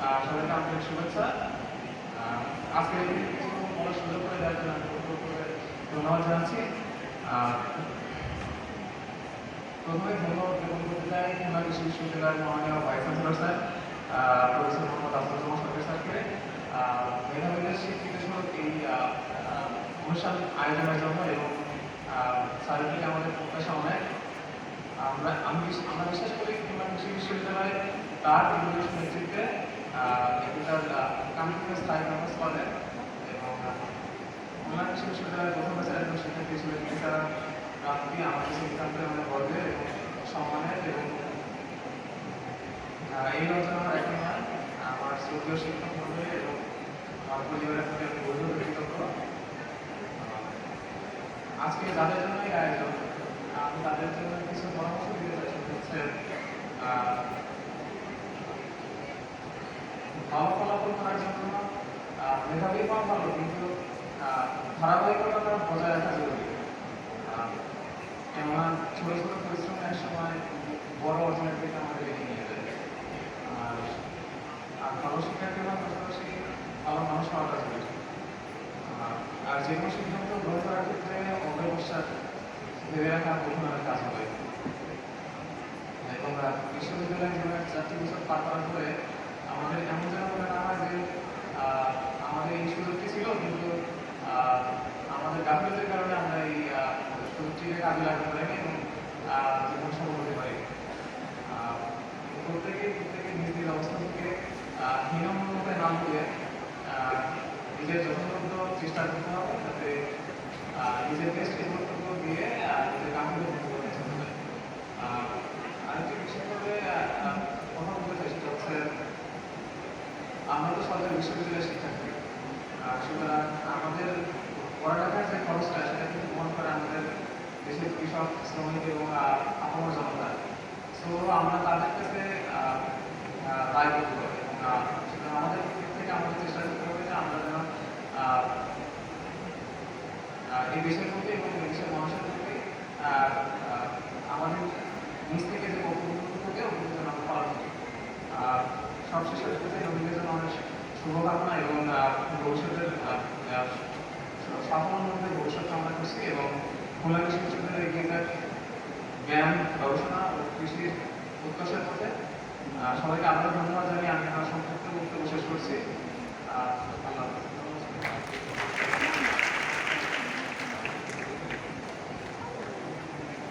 সবাইকে আন্তরিক শুভেচ্ছা। আজকে কিছু বলার সুযোগ করে দেওয়ার জন্য আমি ধন্যবাদ জানাচ্ছি। প্রথমে ধন্যবাদ জ্ঞাপন করতে চাই খুলনা বিশ্ববিদ্যালয়ের মাননীয় vice chancellor sir professor Mohammad Afruzzaman Sarkar স্যারকে মেধাবীদের স্বীকৃতি স্বরূপ এই অনুষ্ঠান আয়োজনের জন্য এবং স্যারের থেকে আমাদের প্রত্যাশা অনেক। আমরা বিশ্বাস করি খুলনা বিশ্ববিদ্যালয় তার নেতৃত্বে এটার কমিটিকে স্থায়ী ক্যাম্পাস করে এবং খুলনা বিশ্ববিদ্যালয়ের প্রথম বছর একজন শিক্ষার্থী হিসেবে তারা প্রাপ্তি আমাদের সিদ্ধান্তে আমাদের গর্বের এবং সম্মানের এবং এই অর্জন আমার একই নয়, আমার শ্রদ্ধেয় শিক্ষক মন্ডলী এবং আমার পরিবারের প্রতি আমি গর্ব কৃতজ্ঞ। আজকে যাদের জন্য এই আয়োজন আমি তাদের জন্য কিছু পরামর্শ দিতে চাই। হচ্ছে ভালো ফলাফল করার জন্য মেধাবী হওয়া ভালো, কিন্তু ধারাবাহিকতা বজায় রাখা জরুরি। কেননা ছোট ছোট পরিশ্রম এক সময় বড় অর্জনের দিকে আমাদের এগিয়ে নিয়ে যায়। আর ভালো শিক্ষার্থী হওয়ার পাশাপাশি ভালো মানুষ হওয়াটা জরুরি। আর যে কোনো সিদ্ধান্ত গ্রহণ করার ক্ষেত্রে অব্যবসার ভেবে রাখা প্রথম কাজ হবে। এবং বিশ্ববিদ্যালয় জীবনের 4টি বছর পার করার পরে আমাদের এমন যেন মনে না হয় যে আমাদের এই সুযোগটি ছিল, কিন্তু আমাদের গাফিলতির কারণে আমরা এই সুযোগটিকে কাজে লাগাতে পারিনি এবং জীবন সফল হতে পারি। প্রত্যেকে নিজ নিজ অবস্থা থেকে হীনমন্যতে নাম করে নিজের যথাযথ চেষ্টা করতে হবে, যাতে নিজের বেস্ট কর্তব্য দিয়ে নিজের কাঙ্ক্ষিত বন্ধু করতে হবে। আরেকটি বিষয়ভাবে কথা বলতে চাই, সেটা হচ্ছে আমরা তো সরকারি বিশ্ববিদ্যালয়ের শিক্ষার্থী, সুতরাং আমাদের পড়ালেখার যে খরচটা সেটা কিন্তু বহন করে আমাদের দেশের কৃষক, শ্রমিক এবং আপামর জনতা। সো আমরা তাদের কাছে দায় করতে হবে এবং সুতরাং আমাদের দিক থেকে আমাদের চেষ্টা করতে হবে যে আমরা যেন এই দেশের প্রতি এবং দেশের মানুষের প্রতি আমাদের নিজ থেকে যে কর্তব্যগুলো থাকে ওগুলো যেন আমরা পালন করি। সবশেষে নবীনের জন্য অনেক শুভকামনা এবং ভবিষ্যতের সাফল্যের মধ্যে ভবিষ্যৎ কামনা করছি এবং খুলনা বিশ্ববিদ্যালয়ের এগিয়ে যাক জ্ঞান, গবেষণা ও কৃষির উৎকর্ষের পথে। সবাইকে আবারও ধন্যবাদ জানিয়ে আমি আমার সংক্ষিপ্ত বক্তব্য শেষ করছি। আল্লাহ।